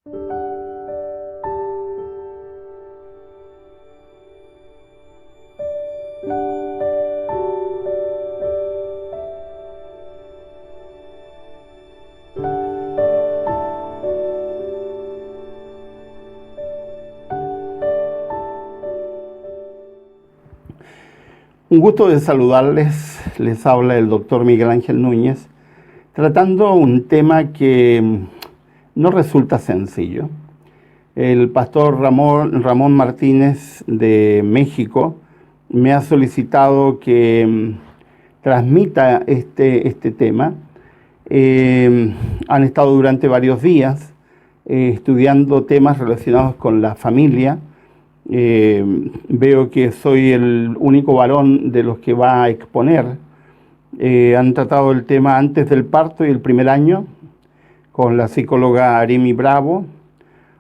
Un gusto de saludarles, les habla el doctor Miguel Ángel Núñez, tratando un tema que no resulta sencillo. El pastor Ramón Martínez de México me ha solicitado que transmita este tema. Han estado durante varios días estudiando temas relacionados con la familia. Veo que soy el único varón de los que va a exponer. Han tratado el tema antes del parto y el primer año con la psicóloga Arimi Bravo.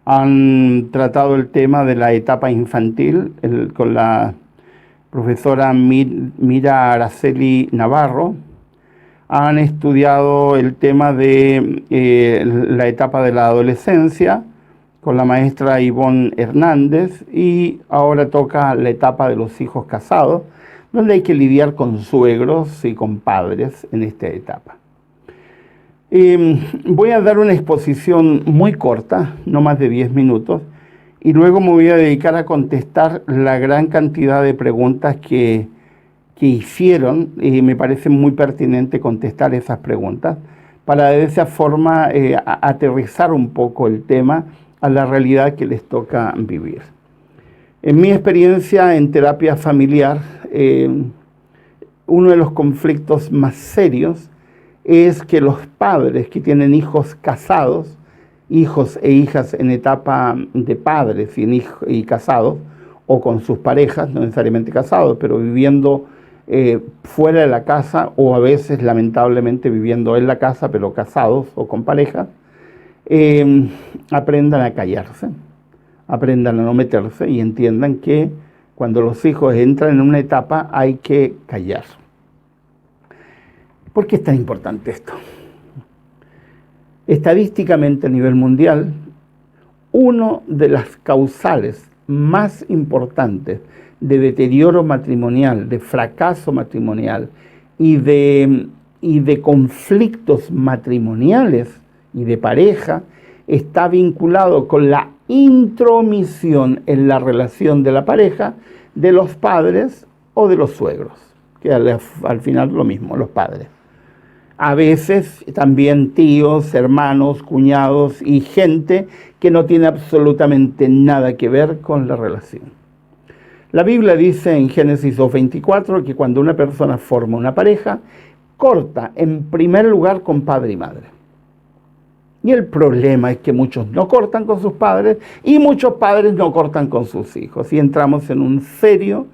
Han tratado el tema de la etapa infantil con la profesora Mira Araceli Navarro. Han estudiado el tema de la etapa de la adolescencia con la maestra Ivonne Hernández, y ahora toca la etapa de los hijos casados, donde hay que lidiar con suegros y con padres en esta etapa. Voy a dar una exposición muy corta, no más de 10 minutos, y luego me voy a dedicar a contestar la gran cantidad de preguntas que hicieron, y me parece muy pertinente contestar esas preguntas, para de esa forma aterrizar un poco el tema a la realidad que les toca vivir. En mi experiencia en terapia familiar, uno de los conflictos más serios es que los padres que tienen hijos casados, hijos e hijas en etapa de padres y casados, o con sus parejas, no necesariamente casados, pero viviendo fuera de la casa, o a veces lamentablemente viviendo en la casa, pero casados o con parejas, aprendan a callarse, aprendan a no meterse y entiendan que cuando los hijos entran en una etapa hay que callar. ¿Por qué es tan importante esto? Estadísticamente a nivel mundial, una de las causales más importantes de deterioro matrimonial, de fracaso matrimonial y de conflictos matrimoniales y de pareja está vinculado con la intromisión en la relación de la pareja de los padres o de los suegros, que al final lo mismo, los padres. A veces también tíos, hermanos, cuñados y gente que no tiene absolutamente nada que ver con la relación. La Biblia dice en Génesis 2:24 que cuando una persona forma una pareja, corta en primer lugar con padre y madre. Y el problema es que muchos no cortan con sus padres y muchos padres no cortan con sus hijos. Y entramos en un serio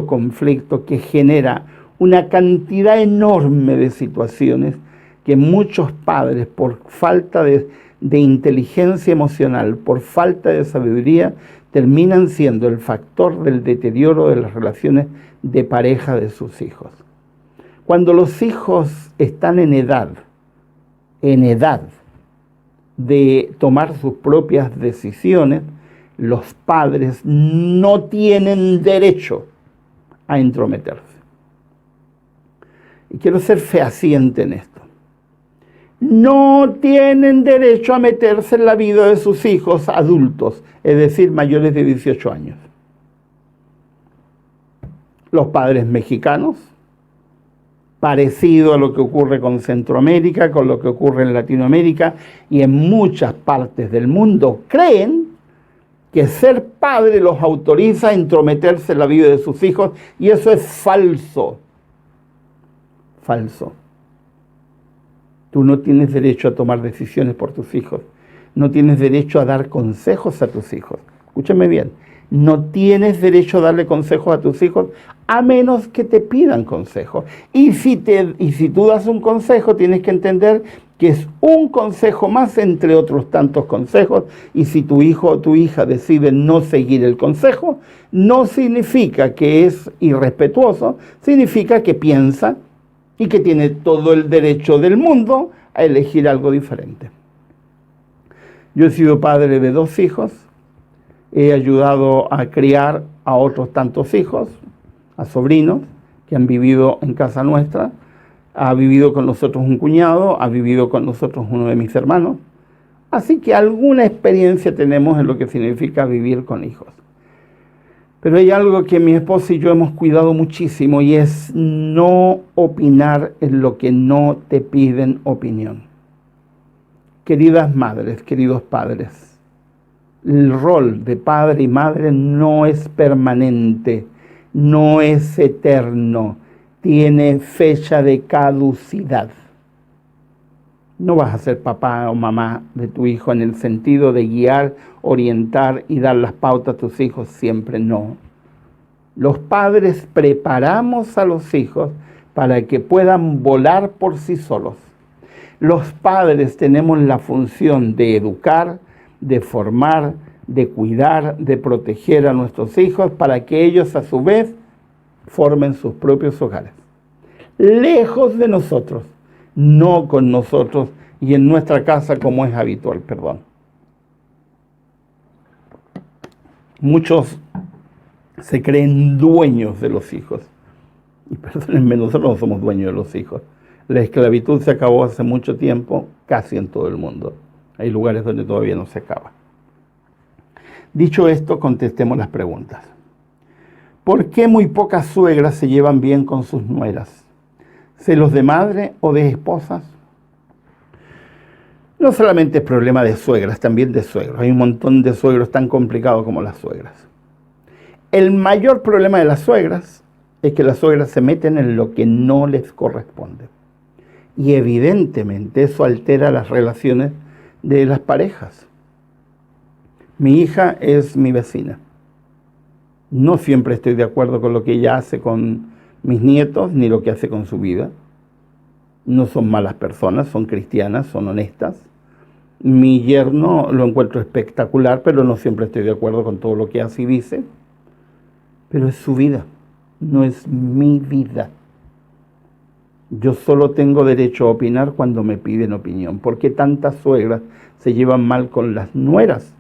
conflicto que genera una cantidad enorme de situaciones que muchos padres, por falta de inteligencia emocional, por falta de sabiduría, terminan siendo el factor del deterioro de las relaciones de pareja de sus hijos. Cuando los hijos están en edad de tomar sus propias decisiones, los padres no tienen derecho a entrometerse. Y quiero ser fehaciente en esto. No tienen derecho a meterse en la vida de sus hijos adultos, es decir, mayores de 18 años. Los padres mexicanos, parecido a lo que ocurre con Centroamérica, con lo que ocurre en Latinoamérica y en muchas partes del mundo, creen que ser padre los autoriza a entrometerse en la vida de sus hijos, y eso es falso. Falso. Tú no tienes derecho a tomar decisiones por tus hijos. No tienes derecho a dar consejos a tus hijos. Escúchame bien. No tienes derecho a darle consejos a tus hijos a menos que te pidan consejos. Y si tú das un consejo, tienes que entender que es un consejo más entre otros tantos consejos, y si tu hijo o tu hija decide no seguir el consejo, no significa que es irrespetuoso, significa que piensa y que tiene todo el derecho del mundo a elegir algo diferente. Yo he sido padre de 2 hijos, he ayudado a criar a otros tantos hijos, a sobrinos que han vivido en casa nuestra, ha vivido con nosotros un cuñado, ha vivido con nosotros uno de mis hermanos, así que alguna experiencia tenemos en lo que significa vivir con hijos. Pero hay algo que mi esposa y yo hemos cuidado muchísimo y es no opinar en lo que no te piden opinión. Queridas madres, queridos padres, el rol de padre y madre no es permanente, no es eterno, tiene fecha de caducidad. No vas a ser papá o mamá de tu hijo en el sentido de guiar, orientar y dar las pautas a tus hijos, siempre no. Los padres preparamos a los hijos para que puedan volar por sí solos. Los padres tenemos la función de educar, de formar, de cuidar, de proteger a nuestros hijos para que ellos a su vez formen sus propios hogares. Lejos de nosotros, no con nosotros y en nuestra casa como es habitual, perdón. Muchos se creen dueños de los hijos. Y perdónenme, nosotros no somos dueños de los hijos. La esclavitud se acabó hace mucho tiempo, casi en todo el mundo. Hay lugares donde todavía no se acaba. Dicho esto, contestemos las preguntas. ¿Por qué muy pocas suegras se llevan bien con sus nueras? ¿Celos de madre o de esposas? No solamente es problema de suegras, también de suegros. Hay un montón de suegros tan complicados como las suegras. El mayor problema de las suegras es que las suegras se meten en lo que no les corresponde. Y evidentemente eso altera las relaciones de las parejas. Mi hija es mi vecina. No siempre estoy de acuerdo con lo que ella hace con mis nietos, ni lo que hace con su vida. No son malas personas, son cristianas, son honestas. Mi yerno lo encuentro espectacular, pero no siempre estoy de acuerdo con todo lo que hace y dice. Pero es su vida, no es mi vida. Yo solo tengo derecho a opinar cuando me piden opinión. ¿Por qué tantas suegras se llevan mal con las nueras?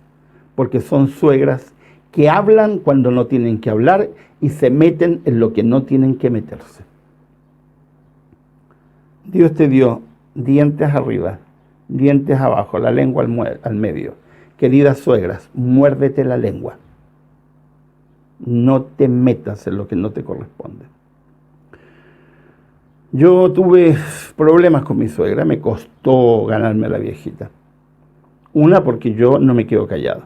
Porque son suegras que hablan cuando no tienen que hablar y se meten en lo que no tienen que meterse. Dios te dio dientes arriba, dientes abajo, la lengua al medio. Queridas suegras, muérdete la lengua. No te metas en lo que no te corresponde. Yo tuve problemas con mi suegra, me costó ganarme a la viejita. Una, porque yo no me quedo callado.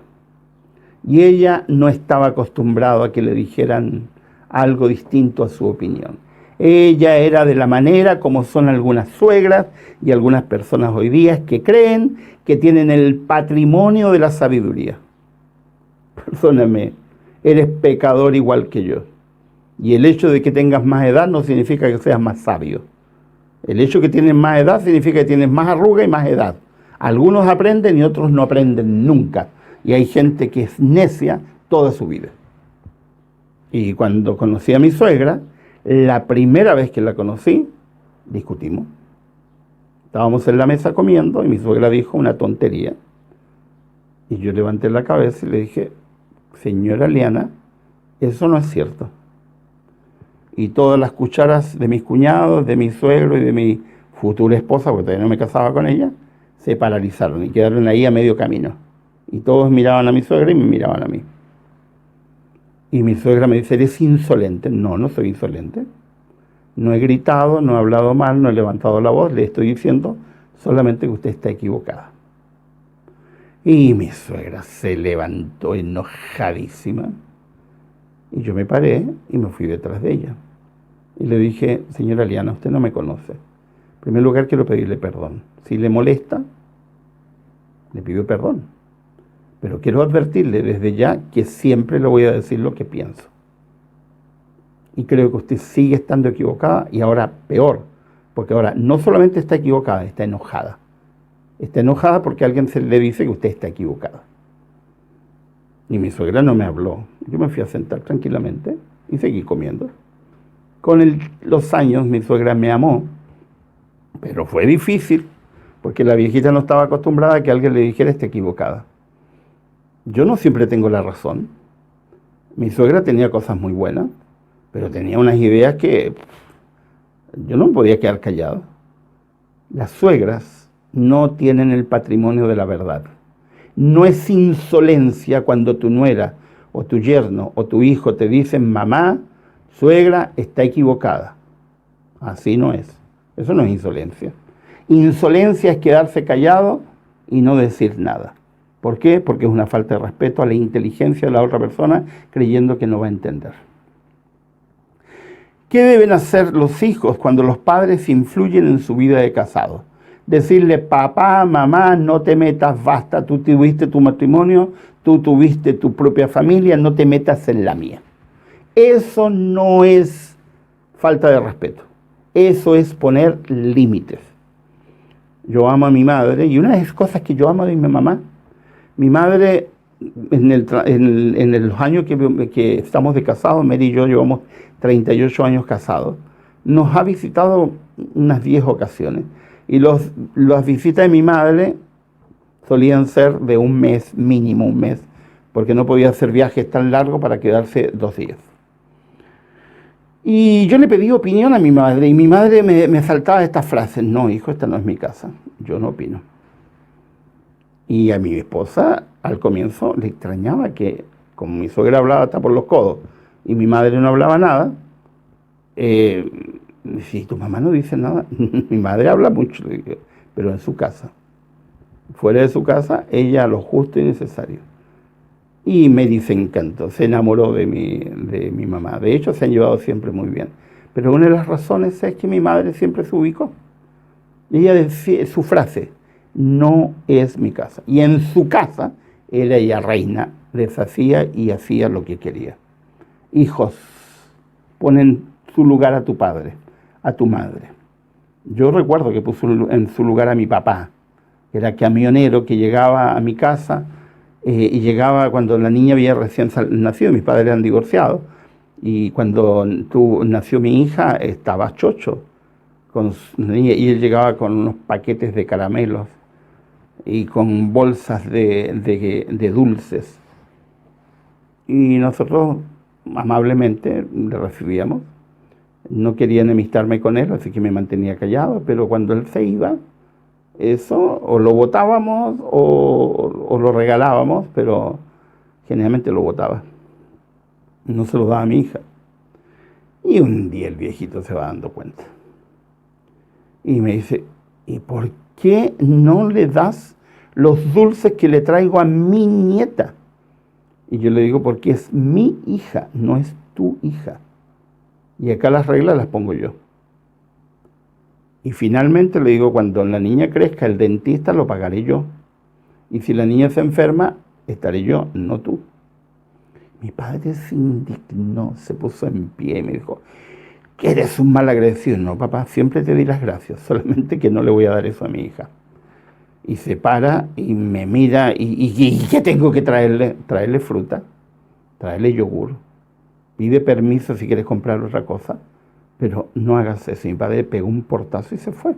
Y ella no estaba acostumbrada a que le dijeran algo distinto a su opinión. Ella era de la manera como son algunas suegras y algunas personas hoy día que creen que tienen el patrimonio de la sabiduría. Perdóname, eres pecador igual que yo. Y el hecho de que tengas más edad no significa que seas más sabio. El hecho de que tienes más edad significa que tienes más arruga y más edad. Algunos aprenden y otros no aprenden nunca. Y hay gente que es necia toda su vida. Y cuando conocí a mi suegra, la primera vez que la conocí, discutimos. Estábamos en la mesa comiendo y mi suegra dijo una tontería. Y yo levanté la cabeza y le dije, señora Liana, eso no es cierto. Y todas las cucharas de mis cuñados, de mi suegro y de mi futura esposa, porque todavía no me casaba con ella, se paralizaron y quedaron ahí a medio camino. Y todos miraban a mi suegra y me miraban a mí. Y mi suegra me dice, ¿eres insolente? No, no soy insolente. No he gritado, no he hablado mal, no he levantado la voz, le estoy diciendo solamente que usted está equivocada. Y mi suegra se levantó enojadísima. Y yo me paré y me fui detrás de ella. Y le dije, señora Liana, usted no me conoce. En primer lugar, quiero pedirle perdón. Si le molesta, le pido perdón. Pero quiero advertirle desde ya que siempre le voy a decir lo que pienso. Y creo que usted sigue estando equivocada y ahora peor. Porque ahora no solamente está equivocada, está enojada. Está enojada porque alguien se le dice que usted está equivocada. Y mi suegra no me habló. Yo me fui a sentar tranquilamente y seguí comiendo. Con los años mi suegra me amó, pero fue difícil porque la viejita no estaba acostumbrada a que alguien le dijera está equivocada. Yo no siempre tengo la razón. Mi suegra tenía cosas muy buenas, pero tenía unas ideas que yo no podía quedar callado. Las suegras no tienen el patrimonio de la verdad. No es insolencia cuando tu nuera o tu yerno o tu hijo te dicen mamá, suegra, está equivocada. Así no es. Eso no es insolencia. Insolencia es quedarse callado y no decir nada. ¿Por qué? Porque es una falta de respeto a la inteligencia de la otra persona creyendo que no va a entender. ¿Qué deben hacer los hijos cuando los padres influyen en su vida de casado? Decirle, papá, mamá, no te metas, basta, tú tuviste tu matrimonio, tú tuviste tu propia familia, no te metas en la mía. Eso no es falta de respeto, eso es poner límites. Yo amo a mi madre y una de las cosas que yo amo de mi mamá, mi madre, en los años que estamos de casados, Mary y yo llevamos 38 años casados, nos ha visitado unas 10 ocasiones. Y las visitas de mi madre solían ser de un mes, mínimo un mes, porque no podía hacer viajes tan largos para quedarse 2 días. Y yo le pedí opinión a mi madre, y mi madre me saltaba estas frases: no, hijo, esta no es mi casa, yo no opino. Y a mi esposa, al comienzo, le extrañaba que, como mi suegra hablaba hasta por los codos, y mi madre no hablaba nada, si tu mamá no dice nada, mi madre habla mucho, pero en su casa. Fuera de su casa, ella lo justo y necesario. Y me dice encanto, se enamoró de mi mamá. De hecho, se han llevado siempre muy bien. Pero una de las razones es que mi madre siempre se ubicó. Ella decía su frase: no es mi casa. Y en su casa, ella reina, deshacía y hacía lo que quería. Hijos, ponen su lugar a tu padre, a tu madre. Yo recuerdo que puso en su lugar a mi papá, que era camionero, que llegaba a mi casa y llegaba cuando la niña había recién nacido. Mis padres eran divorciados y cuando nació mi hija estaba chocho y él llegaba con unos paquetes de caramelos y con bolsas de dulces, y nosotros amablemente le recibíamos. No quería enemistarme con él, así que me mantenía callado, pero cuando él se iba, eso o lo botábamos o lo regalábamos, pero generalmente lo botaba. No se lo daba a mi hija. Y un día el viejito se va dando cuenta. Y me dice, ¿y por qué no le das los dulces que le traigo a mi nieta? Y yo le digo, porque es mi hija, no es tu hija. Y acá las reglas las pongo yo. Y finalmente le digo, cuando la niña crezca, el dentista lo pagaré yo. Y si la niña se enferma, estaré yo, no tú. Mi padre se indignó, se puso en pie y me dijo, que eres un mal agradecido. No, papá, siempre te di las gracias, solamente que no le voy a dar eso a mi hija. Y se para y me mira, ¿y qué tengo que traerle? Traerle fruta, traerle yogur. Pide permiso si quieres comprar otra cosa, pero no hagas eso. Mi padre pegó un portazo y se fue.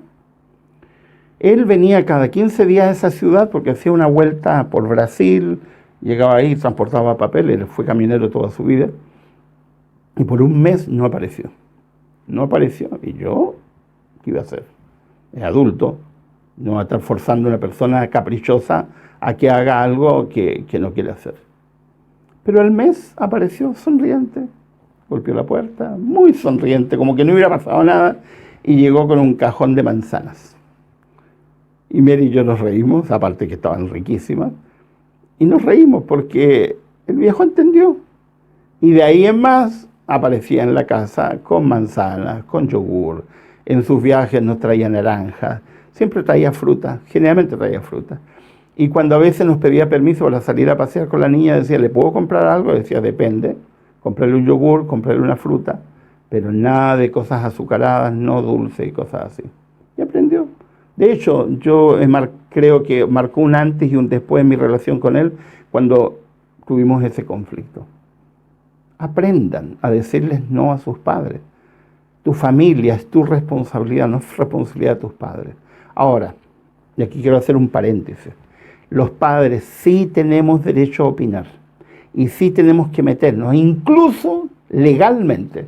Él venía cada 15 días a esa ciudad porque hacía una vuelta por Brasil, llegaba ahí, transportaba papeles, él fue camionero toda su vida, y por un mes no apareció. No apareció. Y yo, ¿qué iba a hacer? Es adulto, no va a estar forzando a una persona caprichosa a que haga algo que no quiere hacer. Pero al mes apareció sonriente, golpeó la puerta, muy sonriente, como que no hubiera pasado nada, y llegó con un cajón de manzanas. Y Mary y yo nos reímos, aparte que estaban riquísimas, y nos reímos porque el viejo entendió. Y de ahí en más aparecía en la casa con manzanas, con yogur. En sus viajes nos traía naranjas, siempre traía fruta, generalmente traía fruta. Y cuando a veces nos pedía permiso para salir a pasear con la niña, decía, ¿le puedo comprar algo? Decía, depende, comprarle un yogur, comprarle una fruta, pero nada de cosas azucaradas, no dulce y cosas así. Y aprendió. De hecho, yo creo que marcó un antes y un después en mi relación con él cuando tuvimos ese conflicto. Aprendan a decirles no a sus padres. Tu familia es tu responsabilidad, no es responsabilidad de tus padres. Ahora, y aquí quiero hacer un paréntesis, los padres sí tenemos derecho a opinar y sí tenemos que meternos, incluso legalmente,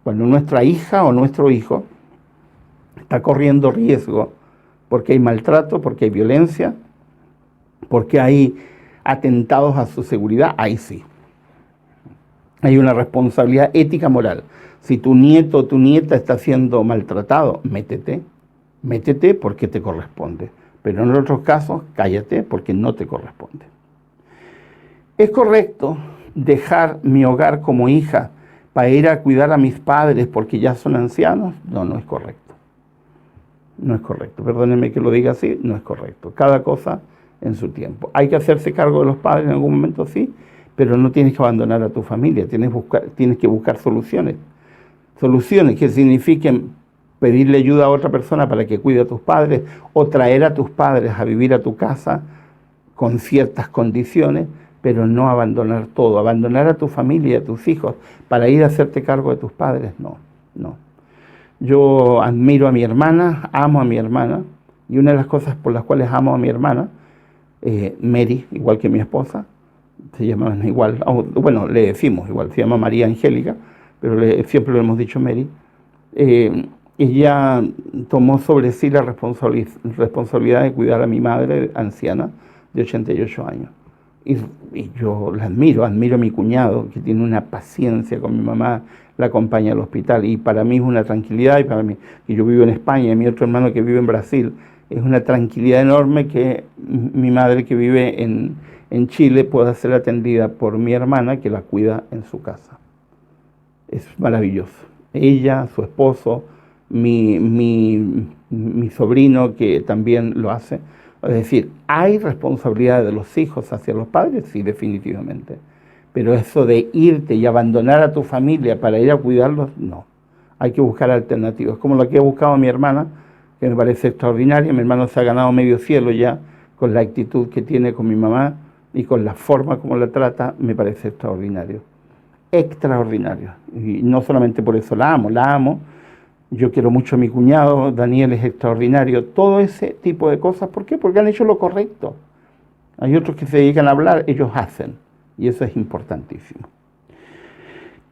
cuando nuestra hija o nuestro hijo está corriendo riesgo porque hay maltrato, porque hay violencia, porque hay atentados a su seguridad, ahí sí. Hay una responsabilidad ética moral. Si tu nieto o tu nieta está siendo maltratado, métete porque te corresponde. Pero en otros casos, cállate porque no te corresponde. ¿Es correcto dejar mi hogar como hija para ir a cuidar a mis padres porque ya son ancianos? No, no es correcto. No es correcto. Perdónenme que lo diga así, no es correcto. Cada cosa en su tiempo. ¿Hay que hacerse cargo de los padres en algún momento? Sí, pero no tienes que abandonar a tu familia. Tienes que buscar soluciones. Soluciones que signifiquen pedirle ayuda a otra persona para que cuide a tus padres o traer a tus padres a vivir a tu casa con ciertas condiciones, pero no abandonar todo, abandonar a tu familia, a tus hijos, para ir a hacerte cargo de tus padres, no. Yo admiro a mi hermana, amo a mi hermana, y una de las cosas por las cuales amo a mi hermana, Mary, igual que mi esposa, se llamaban igual, bueno, le decimos igual, se llama María Angélica, pero siempre lo hemos dicho Mary. Ella tomó sobre sí la responsabilidad de cuidar a mi madre anciana de 88 años. Y yo la admiro a mi cuñado, que tiene una paciencia con mi mamá, la acompaña al hospital, y para mí es una tranquilidad, y para mí, que yo vivo en España, y mi otro hermano que vive en Brasil, es una tranquilidad enorme que mi madre que vive en Chile pueda ser atendida por mi hermana que la cuida en su casa. Es maravilloso. Ella, su esposo, mi sobrino que también lo hace. Es decir, ¿hay responsabilidad de los hijos hacia los padres? Sí, definitivamente. Pero eso de irte y abandonar a tu familia para ir a cuidarlos, no. Hay que buscar alternativas, como la que ha buscado mi hermana, que me parece extraordinaria. Mi hermano se ha ganado medio cielo ya con la actitud que tiene con mi mamá y con la forma como la trata, me parece extraordinario. Extraordinario. Y no solamente por eso la amo. Yo quiero mucho a mi cuñado, Daniel es extraordinario. Todo ese tipo de cosas, ¿por qué? Porque han hecho lo correcto. Hay otros que se dedican a hablar, ellos hacen. Y eso es importantísimo.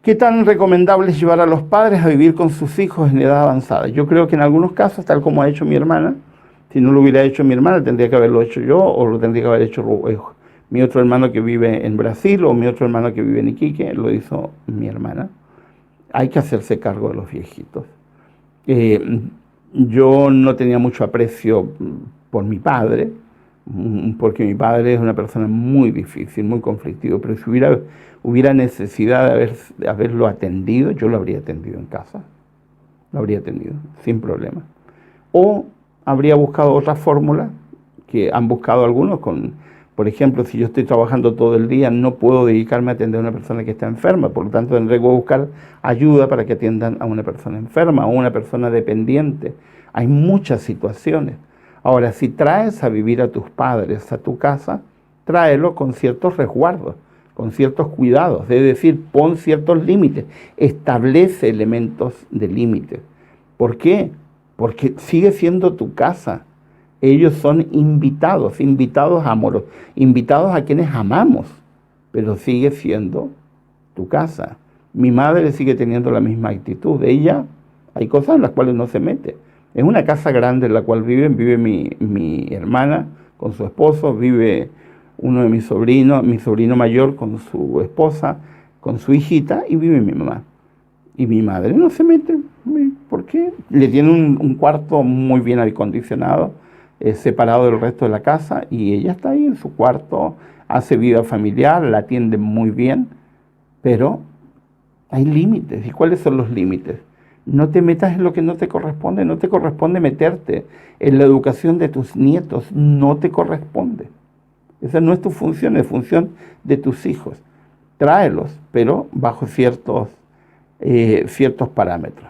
¿Qué tan recomendable es llevar a los padres a vivir con sus hijos en edad avanzada? Yo creo que en algunos casos, tal como ha hecho mi hermana, si no lo hubiera hecho mi hermana, tendría que haberlo hecho yo, o lo tendría que haber hecho mi otro hermano que vive en Brasil, o mi otro hermano que vive en Iquique, lo hizo mi hermana. Hay que hacerse cargo de los viejitos. Yo no tenía mucho aprecio por mi padre, porque mi padre es una persona muy difícil, muy conflictiva, pero si hubiera necesidad de haberlo atendido, yo lo habría atendido en casa, lo habría atendido sin problema. O habría buscado otra fórmula que han buscado algunos, por ejemplo, si yo estoy trabajando todo el día, no puedo dedicarme a atender a una persona que está enferma, por lo tanto tendré que buscar ayuda para que atiendan a una persona enferma o una persona dependiente. Hay muchas situaciones. Ahora, si traes a vivir a tus padres a tu casa, tráelo con ciertos resguardos, con ciertos cuidados, es decir, pon ciertos límites, establece elementos de límites. ¿Por qué? Porque sigue siendo tu casa. Ellos son invitados amorosos, invitados a quienes amamos, pero sigue siendo tu casa. Mi madre sigue teniendo la misma actitud. Ella, hay cosas en las cuales no se mete. Es una casa grande en la cual vive mi hermana con su esposo, vive uno de mis sobrinos, mi sobrino mayor con su esposa, con su hijita, y vive mi mamá. Y mi madre no se mete. ¿Por qué? Le tiene un cuarto muy bien acondicionado, separado del resto de la casa, y ella está ahí en su cuarto, hace vida familiar, la atiende muy bien, pero hay límites. ¿Y cuáles son los límites? No te metas en lo que no te corresponde, no te corresponde meterte en la educación de tus nietos, no te corresponde. Esa no es tu función, es función de tus hijos. Tráelos, pero bajo ciertos parámetros.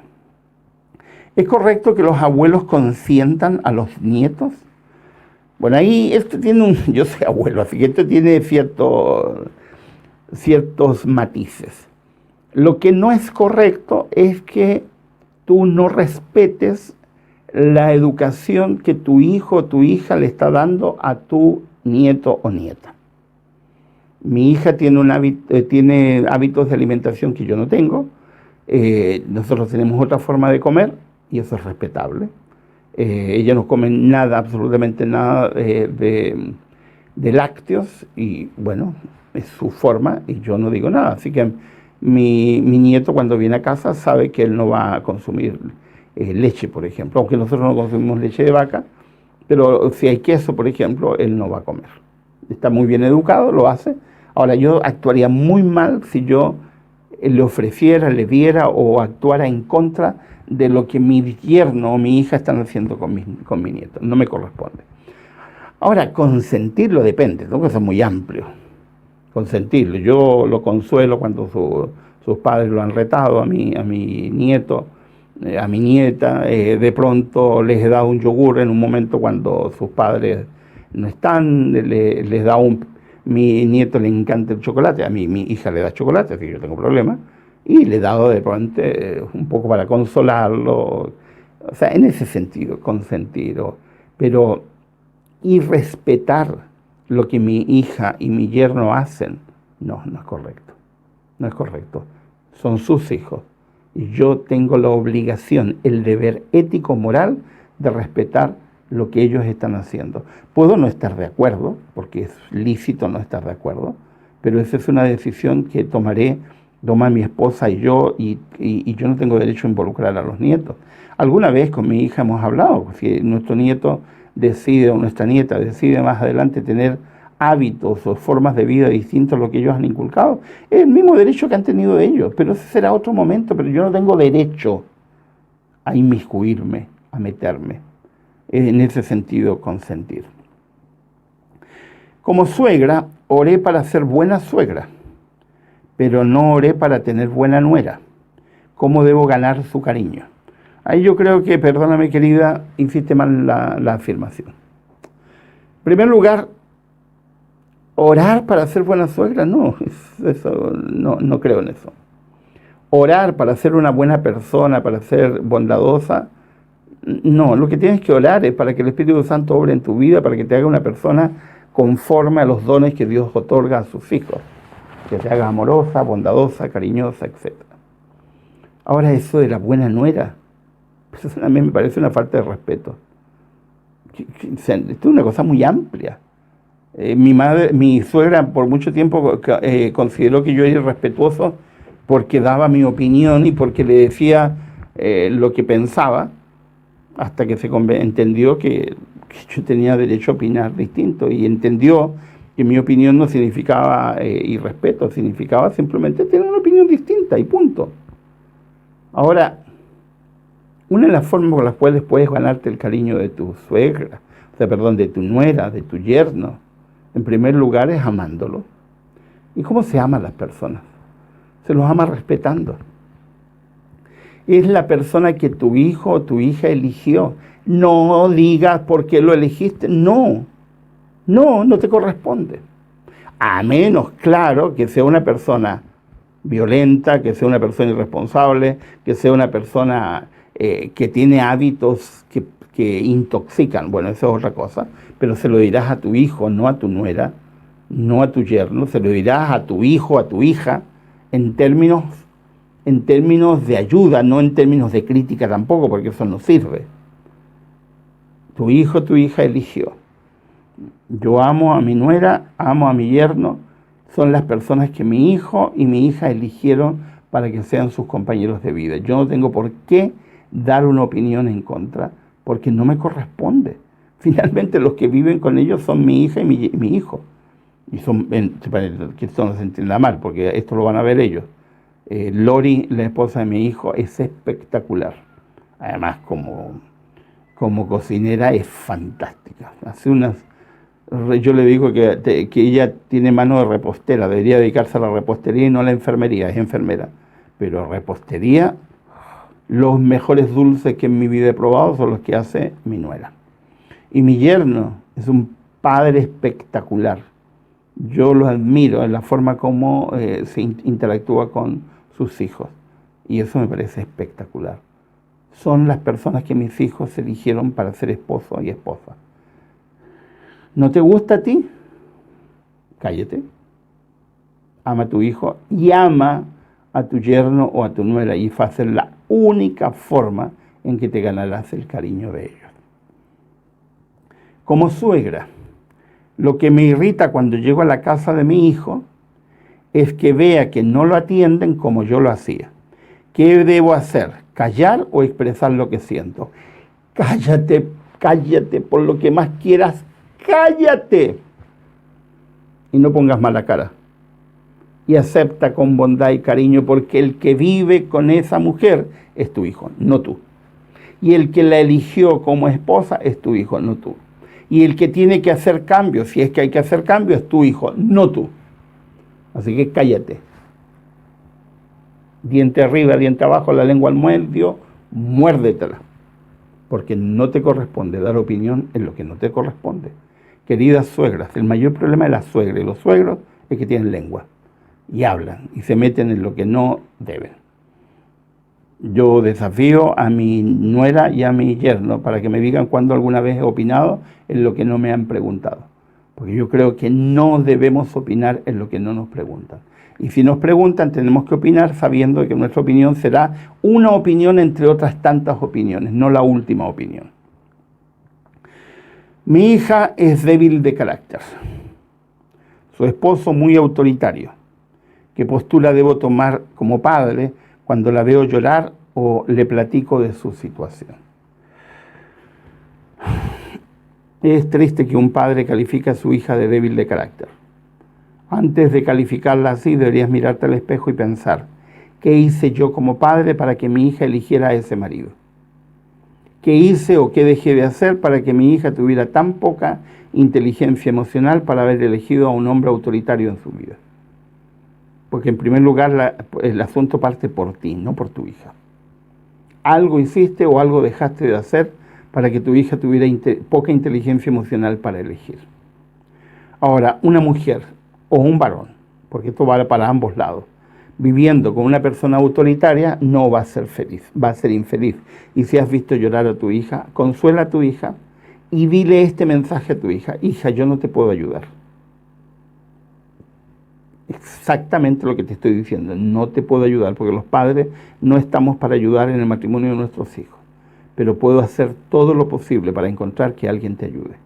¿Es correcto que los abuelos consientan a los nietos? Bueno, ahí esto tiene yo soy abuelo, así que esto tiene ciertos matices. Lo que no es correcto es que tú no respetes la educación que tu hijo o tu hija le está dando a tu nieto o nieta. Mi hija tiene hábitos de alimentación que yo no tengo. Nosotros tenemos otra forma de comer y eso es respetable. Ella no come nada, absolutamente nada de lácteos y bueno, es su forma y yo no digo nada. Así que mi nieto cuando viene a casa sabe que él no va a consumir leche, por ejemplo, aunque nosotros no consumimos leche de vaca, pero si hay queso, por ejemplo, él no va a comer. Está muy bien educado, lo hace. Ahora, yo actuaría muy mal si yo le ofreciera, le diera o actuara en contra de lo que mi yerno o mi hija están haciendo con mi nieto. No me corresponde. Ahora, consentirlo depende, ¿no? Eso es muy amplio. Consentirlo. Yo lo consuelo cuando sus padres lo han retado a mi nieto, a mi nieta. De pronto les he dado un yogur en un momento cuando sus padres no están, les da mi nieto le encanta el chocolate, a mi hija le da chocolate, así que yo tengo problema, y le he dado de pronto un poco para consolarlo, o sea, en ese sentido, consentir, pero y respetar lo que mi hija y mi yerno hacen, no es correcto, no es correcto, son sus hijos, y yo tengo la obligación, el deber ético, moral, de respetar lo que ellos están haciendo. Puedo no estar de acuerdo, porque es lícito no estar de acuerdo, pero esa es una decisión que toma mi esposa y yo yo no tengo derecho a involucrar a los nietos. Alguna vez con mi hija hemos hablado, si nuestro nieto decide o nuestra nieta decide más adelante tener hábitos o formas de vida distintos a lo que ellos han inculcado, es el mismo derecho que han tenido ellos, pero ese será otro momento, pero yo no tengo derecho a inmiscuirme, a meterme. En ese sentido, consentir. Como suegra, oré para ser buena suegra, pero no oré para tener buena nuera. ¿Cómo debo ganar su cariño? Ahí yo creo que, perdóname querida, hiciste mal la afirmación. En primer lugar, orar para ser buena suegra, no creo en eso. Orar para ser una buena persona, para ser bondadosa, no, lo que tienes que orar es para que el Espíritu Santo obre en tu vida, para que te haga una persona conforme a los dones que Dios otorga a sus hijos, que te haga amorosa, bondadosa, cariñosa, etc. Ahora eso de la buena nuera, pues a mí me parece una falta de respeto. Esto es una cosa muy amplia. Mi suegra por mucho tiempo consideró que yo era irrespetuoso porque daba mi opinión y porque le decía lo que pensaba, hasta que se entendió que yo tenía derecho a opinar distinto y entendió que mi opinión no significaba irrespeto, significaba simplemente tener una opinión distinta y punto. Ahora, una de las formas por las cuales puedes ganarte el cariño de tu suegra, de tu nuera, de tu yerno, en primer lugar es amándolo. ¿Y cómo se aman las personas? Se los ama respetando. Es la persona que tu hijo o tu hija eligió. No digas por qué lo elegiste. No te corresponde. A menos, claro, que sea una persona violenta, que sea una persona irresponsable, que sea una persona que tiene hábitos que intoxican. Bueno, eso es otra cosa. Pero se lo dirás a tu hijo, no a tu nuera, no a tu yerno. Se lo dirás a tu hijo, a tu hija, en términos de ayuda, no en términos de crítica tampoco, porque eso no sirve. Tu hijo, tu hija eligió. Yo amo a mi nuera, amo a mi yerno, son las personas que mi hijo y mi hija eligieron para que sean sus compañeros de vida. Yo no tengo por qué dar una opinión en contra, porque no me corresponde. Finalmente los que viven con ellos son mi hija y mi hijo. Y que esto no se entienda mal, porque esto lo van a ver ellos. Lori, la esposa de mi hijo, es espectacular. Además, como cocinera es fantástica. Yo le digo que ella tiene mano de repostera, debería dedicarse a la repostería y no a la enfermería, es enfermera. Pero repostería, los mejores dulces que en mi vida he probado son los que hace mi nuera. Y mi yerno es un padre espectacular. Yo lo admiro en la forma como se interactúa con sus hijos. Y eso me parece espectacular. son las personas que mis hijos eligieron para ser esposo y esposa. ¿No te gusta a ti? Cállate. Ama a tu hijo y ama a tu yerno o a tu nuera, y va a ser la única forma en que te ganarás el cariño de ellos. Como suegra, lo que me irrita cuando llego a la casa de mi hijo es que vea que no lo atienden como yo lo hacía. ¿Qué debo hacer? ¿Callar o expresar lo que siento? Cállate, cállate, por lo que más quieras, cállate. Y no pongas mala cara. Y acepta con bondad y cariño, porque el que vive con esa mujer es tu hijo, no tú. Y el que la eligió como esposa es tu hijo, no tú. Y el que tiene que hacer cambios, si es que hay que hacer cambios, es tu hijo, no tú. Así que cállate. Diente arriba, diente abajo, la lengua al medio, muérdetela. Porque no te corresponde dar opinión en lo que no te corresponde. Queridas suegras, el mayor problema de las suegras y los suegros es que tienen lengua. Y hablan y se meten en lo que no deben. Yo desafío a mi nuera y a mi yerno para que me digan cuándo alguna vez he opinado en lo que no me han preguntado. Porque yo creo que no debemos opinar en lo que no nos preguntan. Y si nos preguntan, tenemos que opinar sabiendo que nuestra opinión será una opinión entre otras tantas opiniones, no la última opinión. Mi hija es débil de carácter. Su esposo muy autoritario. ¿Qué postura debo tomar como padre cuando la veo llorar o le platico de su situación? Es triste que un padre califique a su hija de débil de carácter. Antes de calificarla así, deberías mirarte al espejo y pensar, ¿qué hice yo como padre para que mi hija eligiera a ese marido? ¿Qué hice o qué dejé de hacer para que mi hija tuviera tan poca inteligencia emocional para haber elegido a un hombre autoritario en su vida? Porque en primer lugar el asunto parte por ti, no por tu hija. Algo hiciste o algo dejaste de hacer para que tu hija tuviera poca inteligencia emocional para elegir. Ahora, una mujer o un varón, porque esto vale para ambos lados, viviendo con una persona autoritaria no va a ser feliz, va a ser infeliz. Y si has visto llorar a tu hija, consuela a tu hija y dile este mensaje a tu hija: hija, yo no te puedo ayudar. Exactamente lo que te estoy diciendo, no te puedo ayudar, porque los padres no estamos para ayudar en el matrimonio de nuestros hijos, pero puedo hacer todo lo posible para encontrar que alguien te ayude.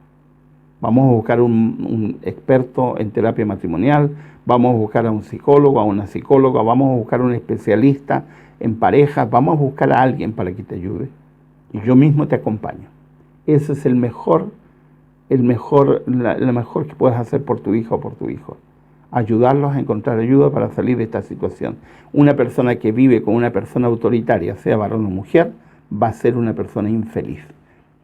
Vamos a buscar un experto en terapia matrimonial, vamos a buscar a un psicólogo, a una psicóloga, vamos a buscar a un especialista en parejas, vamos a buscar a alguien para que te ayude, y yo mismo te acompaño. Ese es la mejor que puedes hacer por tu hija o por tu hijo. Ayudarlos a encontrar ayuda para salir de esta situación. Una persona que vive con una persona autoritaria, sea varón o mujer, va a ser una persona infeliz.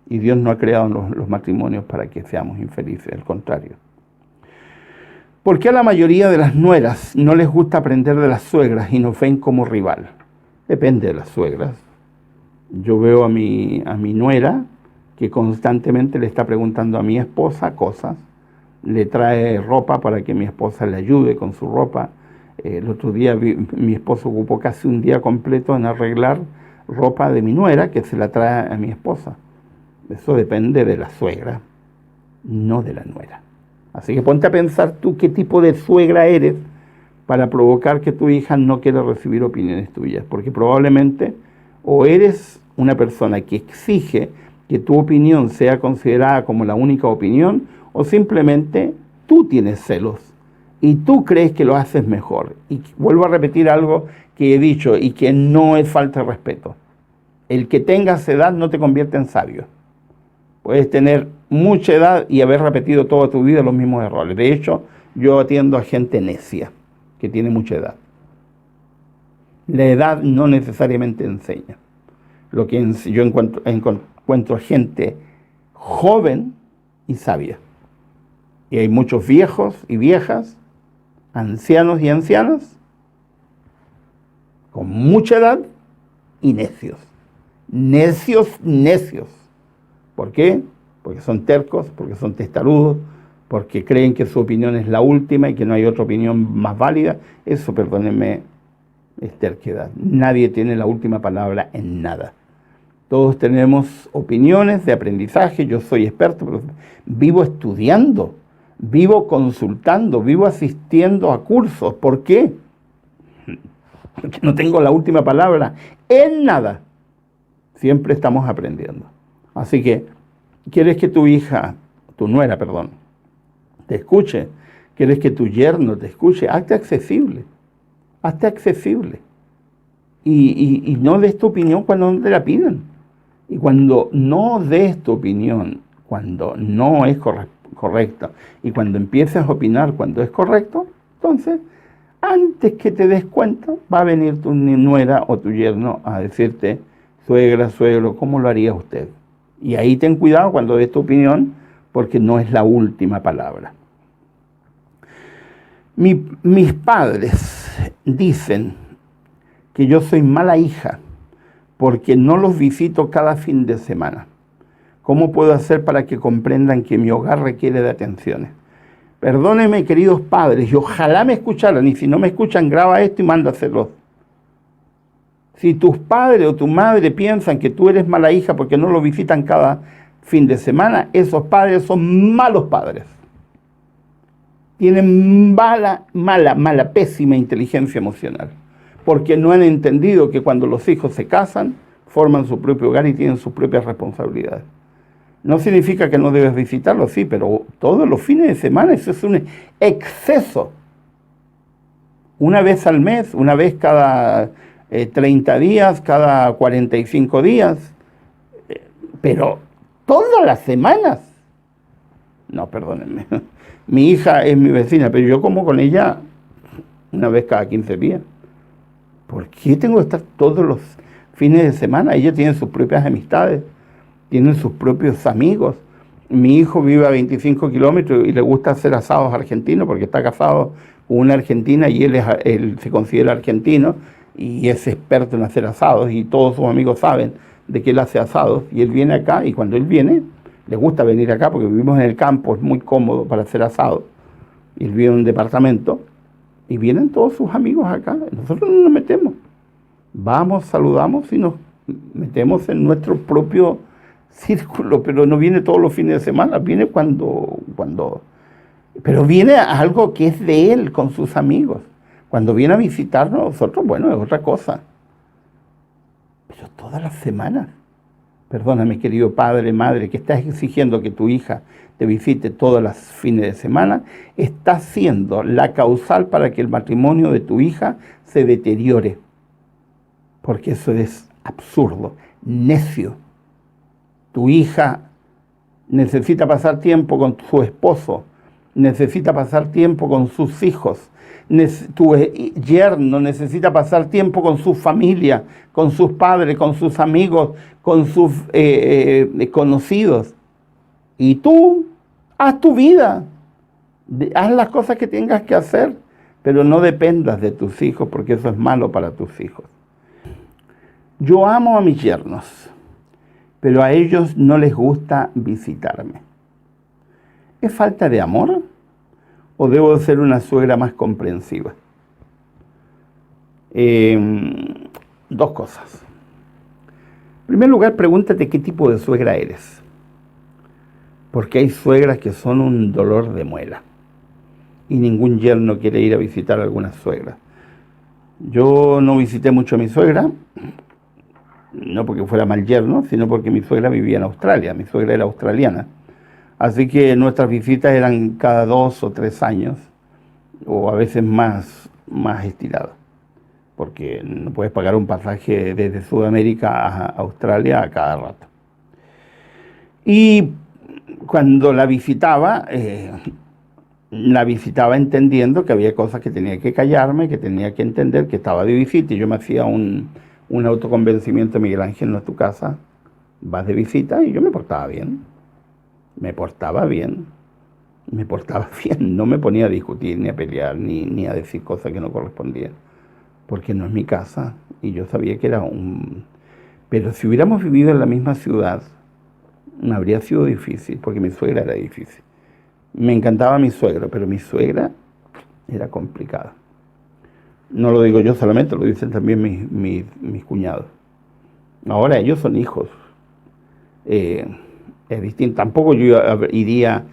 Y Dios no ha creado los matrimonios para que seamos infelices, al contrario. ¿Por qué a la mayoría de las nueras no les gusta aprender de las suegras y nos ven como rival? Depende de las suegras. Yo veo a mi nuera que constantemente le está preguntando a mi esposa cosas, le trae ropa para que mi esposa le ayude con su ropa. El otro día mi esposo ocupó casi un día completo en arreglar ropa de mi nuera que se la trae a mi esposa. Eso depende de la suegra, no de la nuera. Así que ponte a pensar tú qué tipo de suegra eres para provocar que tu hija no quiera recibir opiniones tuyas, porque probablemente o eres una persona que exige que tu opinión sea considerada como la única opinión, o simplemente tú tienes celos y tú crees que lo haces mejor. Y vuelvo a repetir algo que he dicho y que no es falta de respeto. El que tengas edad no te convierte en sabio. Puedes tener mucha edad y haber repetido toda tu vida los mismos errores. De hecho, yo atiendo a gente necia que tiene mucha edad. La edad no necesariamente enseña. Lo que yo encuentro gente joven y sabia. Y hay muchos viejos y viejas, ancianos y ancianas, con mucha edad y necios. Necios. ¿Por qué? Porque son tercos, porque son testarudos, porque creen que su opinión es la última y que no hay otra opinión más válida. Eso, perdónenme, es terquedad. Nadie tiene la última palabra en nada. Todos tenemos opiniones de aprendizaje, yo soy experto, pero vivo estudiando, vivo consultando, vivo asistiendo a cursos. ¿Por qué? Porque no tengo la última palabra en nada. Siempre estamos aprendiendo. Así que, ¿quieres que tu hija, tu nuera, perdón, te escuche? ¿Quieres que tu yerno te escuche? Hazte accesible. Hazte accesible. Y no des tu opinión cuando no te la piden. Y cuando no des tu opinión, cuando no es correcta, y cuando empieces a opinar cuando es correcto, entonces, antes que te des cuenta, va a venir tu nuera o tu yerno a decirte, suegra, suegro, ¿cómo lo haría usted? Y ahí ten cuidado cuando des tu opinión, porque no es la última palabra. Mis padres dicen que yo soy mala hija porque no los visito cada fin de semana. ¿Cómo puedo hacer para que comprendan que mi hogar requiere de atenciones? Perdónenme, queridos padres, y ojalá me escucharan, y si no me escuchan, graba esto y mándaselo. Si tus padres o tu madre piensan que tú eres mala hija porque no lo visitan cada fin de semana, esos padres son malos padres. Tienen mala, pésima inteligencia emocional. Porque no han entendido que cuando los hijos se casan, forman su propio hogar y tienen sus propias responsabilidades. No significa que no debes visitarlos, sí, pero todos los fines de semana eso es un exceso. Una vez al mes, una vez cada 30 días, cada 45 días, pero todas las semanas. No, perdónenme. Mi hija es mi vecina, pero yo como con ella una vez cada 15 días. ¿Por qué tengo que estar todos los fines de semana? Ella tiene sus propias amistades, tiene sus propios amigos. Mi hijo vive a 25 kilómetros y le gusta hacer asados argentinos porque está casado con una argentina y él se considera argentino y es experto en hacer asados y todos sus amigos saben de que él hace asados y él viene acá y cuando él viene, le gusta venir acá porque vivimos en el campo, es muy cómodo para hacer asados. Y él vive en un departamento. Y vienen todos sus amigos acá. Nosotros no nos metemos. Vamos, saludamos y nos metemos en nuestro propio círculo, pero no viene todos los fines de semana, viene cuando pero viene a algo que es de él, con sus amigos. Cuando viene a visitarnos nosotros, bueno, es otra cosa. Pero todas las semanas. Perdóname, querido padre, madre, que estás exigiendo que tu hija te visite todos los fines de semana, está siendo la causal para que el matrimonio de tu hija se deteriore. Porque eso es absurdo, necio. Tu hija necesita pasar tiempo con su esposo, necesita pasar tiempo con sus hijos, tu yerno necesita pasar tiempo con su familia, con sus padres, con sus amigos, con sus conocidos. Y tú, haz tu vida, haz las cosas que tengas que hacer, pero no dependas de tus hijos porque eso es malo para tus hijos. Yo amo a mis yernos, pero a ellos no les gusta visitarme. ¿Es falta de amor o debo ser una suegra más comprensiva? Dos cosas. En primer lugar, pregúntate qué tipo de suegra eres. Porque hay suegras que son un dolor de muela. Y ningún yerno quiere ir a visitar a alguna suegra. Yo no visité mucho a mi suegra, no porque fuera mal yerno, sino porque mi suegra vivía en Australia. Mi suegra era australiana. Así que nuestras visitas eran cada 2 o 3 años, o a veces más estiradas. Porque no puedes pagar un pasaje desde Sudamérica a Australia a cada rato. Y cuando la visitaba entendiendo que había cosas que tenía que callarme, que tenía que entender que estaba de visita. Y yo me hacía un autoconvencimiento: Miguel Ángel, no es tu casa, vas de visita. Y yo me portaba bien, no me ponía a discutir, ni a pelear, ni a decir cosas que no correspondían, porque no es mi casa, y yo sabía que era Pero si hubiéramos vivido en la misma ciudad, habría sido difícil, porque mi suegra era difícil. Me encantaba mi suegro, pero mi suegra era complicada. No lo digo yo solamente, lo dicen también mis cuñados. Ahora ellos son hijos. Es distinto. Tampoco yo iría,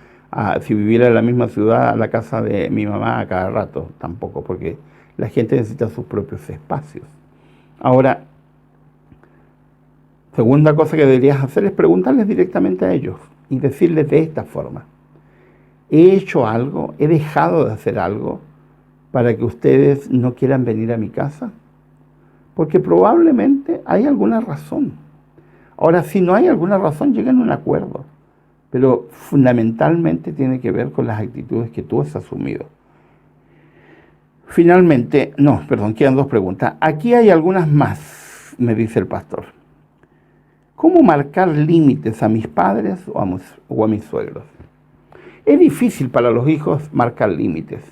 si viviera en la misma ciudad, a la casa de mi mamá a cada rato. Tampoco, porque la gente necesita sus propios espacios. Ahora, segunda cosa que deberías hacer es preguntarles directamente a ellos y decirles de esta forma: ¿he hecho algo? ¿He dejado de hacer algo para que ustedes no quieran venir a mi casa? Porque probablemente hay alguna razón. Ahora, si no hay alguna razón, lleguen a un acuerdo. Pero fundamentalmente tiene que ver con las actitudes que tú has asumido. Finalmente, quedan dos preguntas. Aquí hay algunas más, me dice el pastor. ¿Cómo marcar límites a mis padres o a mis suegros? Es difícil para los hijos marcar límites.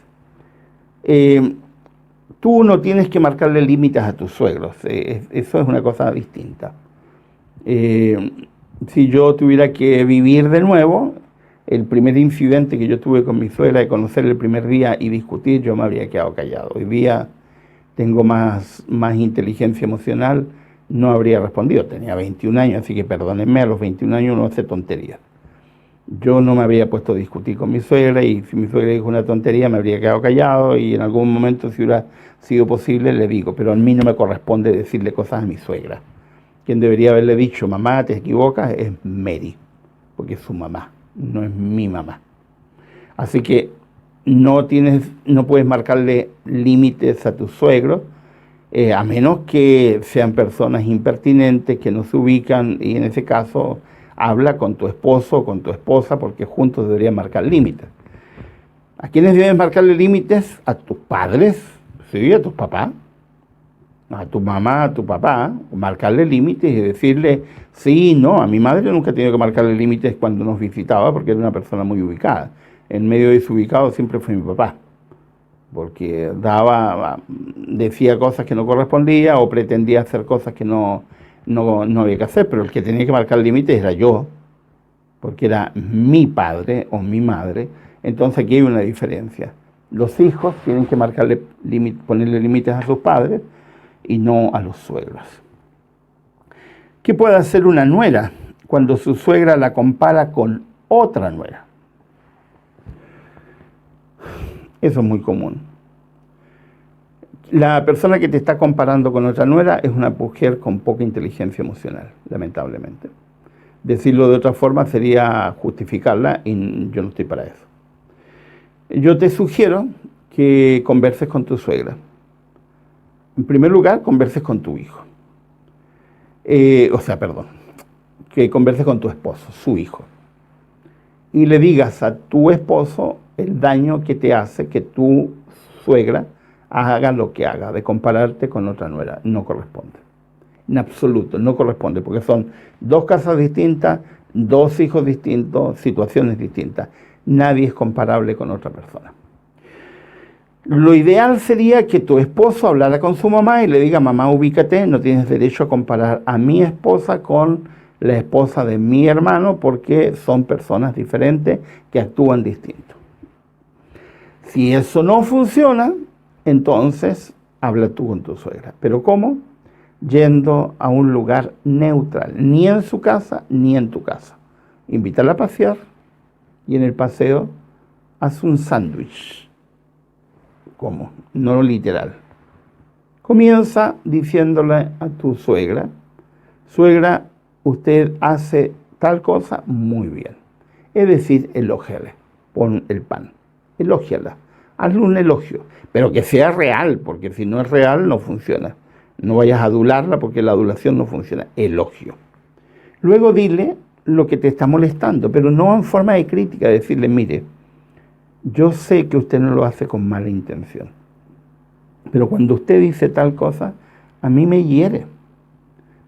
Tú no tienes que marcarle límites a tus suegros, eso es una cosa distinta. Si yo tuviera que vivir de nuevo, el primer incidente que yo tuve con mi suegra de conocer el primer día y discutir, yo me habría quedado callado. Hoy día tengo más inteligencia emocional, no habría respondido. Tenía 21 años, así que perdónenme, a los 21 años uno hace tonterías. Yo no me habría puesto a discutir con mi suegra, y si mi suegra dijo una tontería me habría quedado callado, y en algún momento, si hubiera sido posible, le digo. Pero a mí no me corresponde decirle cosas a mi suegra. Quien debería haberle dicho: mamá, te equivocas, es Mary, porque es su mamá, no es mi mamá. Así que no puedes marcarle límites a tus suegros, a menos que sean personas impertinentes, que no se ubican, y en ese caso habla con tu esposo o con tu esposa, porque juntos deberían marcar límites. ¿A quiénes debes marcarle límites? A tus padres, sí, a tus papás, a tu mamá, a tu papá, marcarle límites y decirle: sí, no. A mi madre nunca he tenido que marcarle límites cuando nos visitaba, porque era una persona muy ubicada. En medio desubicado siempre fue mi papá, porque decía cosas que no correspondía o pretendía hacer cosas que no había que hacer, pero el que tenía que marcar límites era yo, porque era mi padre o mi madre. Entonces aquí hay una diferencia. Los hijos tienen que ponerle límites a sus padres y no a los suegros. ¿Qué puede hacer una nuera cuando su suegra la compara con otra nuera? Eso es muy común. La persona que te está comparando con otra nuera es una mujer con poca inteligencia emocional, lamentablemente. Decirlo de otra forma sería justificarla, y yo no estoy para eso. Yo te sugiero que converses con tu suegra. En primer lugar, converses con tu hijo. Que converses con tu esposo, su hijo. Y le digas a tu esposo el daño que te hace que tu suegra haga lo que haga, de compararte con otra nuera. No corresponde. En absoluto, no corresponde, porque son dos casas distintas, dos hijos distintos, situaciones distintas. Nadie es comparable con otra persona. Lo ideal sería que tu esposo hablara con su mamá y le diga: mamá, ubícate, no tienes derecho a comparar a mi esposa con la esposa de mi hermano, porque son personas diferentes que actúan distinto. Si eso no funciona, entonces habla tú con tu suegra. ¿Pero cómo? Yendo a un lugar neutral, ni en su casa ni en tu casa. Invítala a pasear y en el paseo haz un sándwich. ¿Cómo? No literal. Comienza diciéndole a tu suegra: suegra, usted hace tal cosa muy bien. Es decir, elógiale, pon el pan, elógiala, hazle un elogio, pero que sea real, porque si no es real no funciona. No vayas a adularla, porque la adulación no funciona. Elogio. Luego dile lo que te está molestando, pero no en forma de crítica, decirle: mire, yo sé que usted no lo hace con mala intención, pero cuando usted dice tal cosa, a mí me hiere,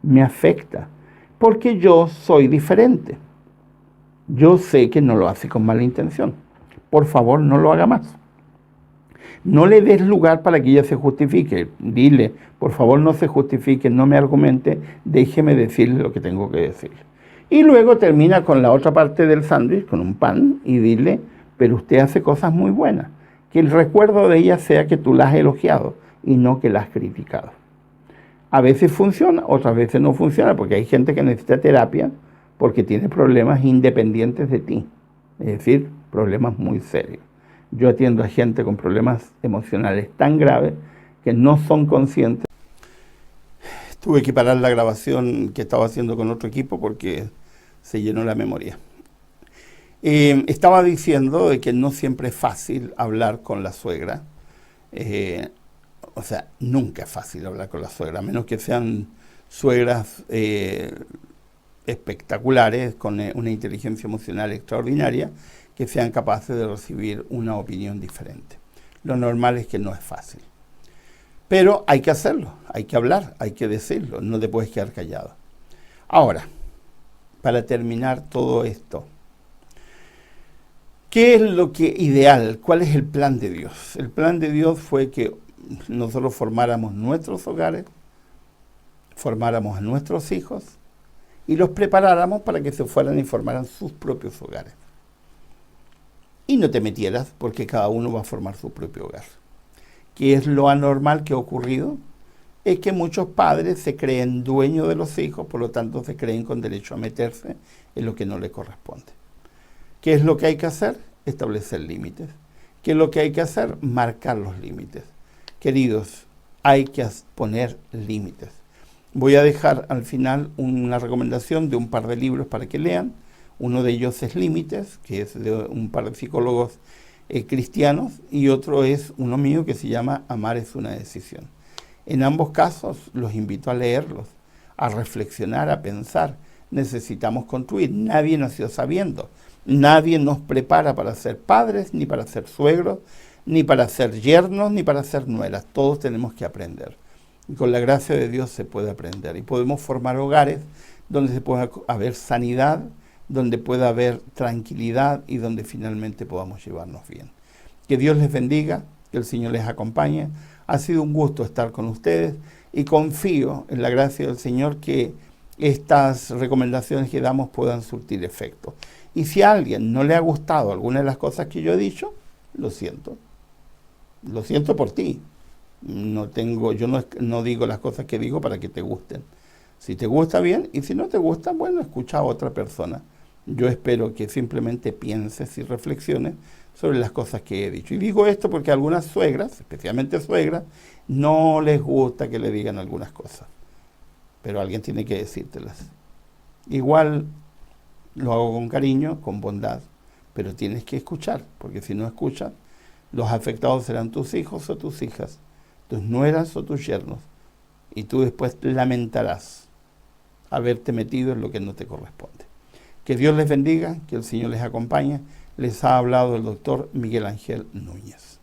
me afecta, porque yo soy diferente. Yo sé que no lo hace con mala intención. Por favor, no lo haga más. No le des lugar para que ella se justifique. Dile: por favor, no se justifique, no me argumente, déjeme decirle lo que tengo que decirle. Y luego termina con la otra parte del sándwich, con un pan, y dile: pero usted hace cosas muy buenas. Que el recuerdo de ella sea que tú la has elogiado y no que la has criticado. A veces funciona, otras veces no funciona, porque hay gente que necesita terapia porque tiene problemas independientes de ti, es decir, problemas muy serios. Yo atiendo a gente con problemas emocionales tan graves que no son conscientes. Tuve que parar la grabación que estaba haciendo con otro equipo porque se llenó la memoria. Estaba diciendo de que no siempre es fácil hablar con la suegra. O sea, nunca es fácil hablar con la suegra, a menos que sean suegras espectaculares, con una inteligencia emocional extraordinaria, que sean capaces de recibir una opinión diferente. Lo normal es que no es fácil. Pero hay que hacerlo, hay que hablar, hay que decirlo, no te puedes quedar callado. Ahora, para terminar todo esto, ¿qué es lo que ideal? ¿Cuál es el plan de Dios? El plan de Dios fue que nosotros formáramos nuestros hogares, formáramos a nuestros hijos y los preparáramos para que se fueran y formaran sus propios hogares. Y no te metieras porque cada uno va a formar su propio hogar. ¿Qué es lo anormal que ha ocurrido? Es que muchos padres se creen dueños de los hijos, por lo tanto se creen con derecho a meterse en lo que no les corresponde. ¿Qué es lo que hay que hacer? Establecer límites. ¿Qué es lo que hay que hacer? Marcar los límites. Queridos, hay que poner límites. Voy a dejar al final una recomendación de un par de libros para que lean. Uno de ellos es Límites, que es de un par de psicólogos cristianos, y otro es uno mío que se llama Amar es una decisión. En ambos casos los invito a leerlos, a reflexionar, a pensar. Necesitamos construir. Nadie nació sabiendo. Nadie nos prepara para ser padres, ni para ser suegros, ni para ser yernos, ni para ser nueras. Todos tenemos que aprender. Y con la gracia de Dios se puede aprender. Y podemos formar hogares donde se pueda haber sanidad, donde pueda haber tranquilidad y donde finalmente podamos llevarnos bien. Que Dios les bendiga, que el Señor les acompañe. Ha sido un gusto estar con ustedes y confío en la gracia del Señor que estas recomendaciones que damos puedan surtir efecto. Y si a alguien no le ha gustado alguna de las cosas que yo he dicho, lo siento. Lo siento por ti. Yo no digo las cosas que digo para que te gusten. Si te gusta, bien, y si no te gusta, bueno, escucha a otra persona. Yo espero que simplemente pienses y reflexiones sobre las cosas que he dicho. Y digo esto porque a algunas suegras, especialmente suegras, no les gusta que le digan algunas cosas. Pero alguien tiene que decírtelas. Igual lo hago con cariño, con bondad, pero tienes que escuchar, porque si no escuchas, los afectados serán tus hijos o tus hijas, tus nueras o tus yernos, y tú después lamentarás haberte metido en lo que no te corresponde. Que Dios les bendiga, que el Señor les acompañe. Les ha hablado el doctor Miguel Ángel Núñez.